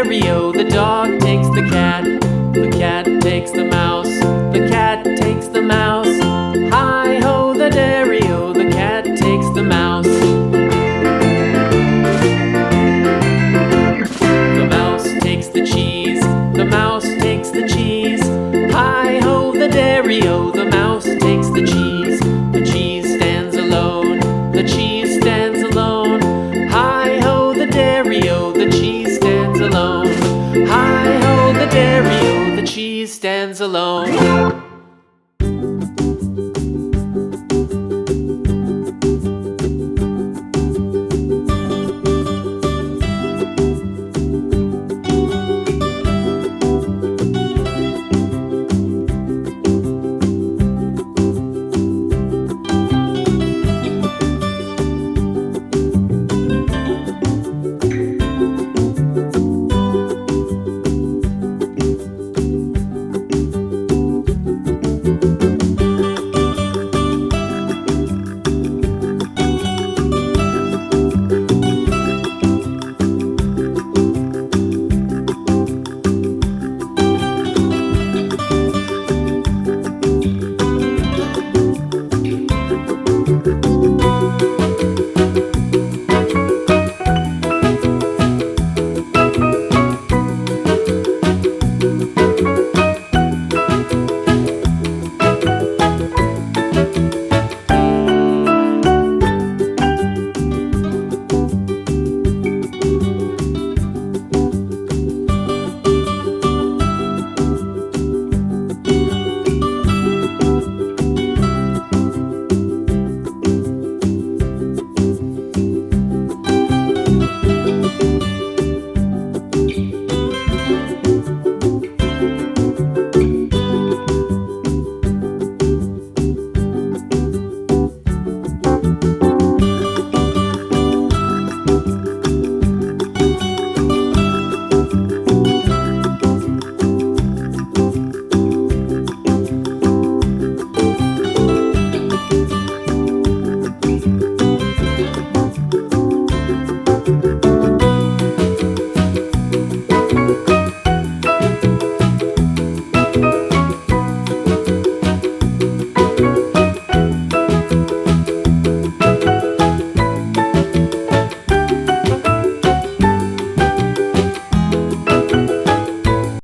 dairy-o, the dog takes the cat. The cat takes the mouse. The cat takes the mouse. Hi-ho, the dairy-o, the cat takes the mouse. The mouse takes the cheese. The mouse takes the cheese. Hi-ho, the dairy-o, the mouse takes the cheese. The cheese stands alone. The cheese stands alone. Hi-ho, the dairy-o, the cheese stands alone. Hi-ho, the dairy-o, the cheese stands alone.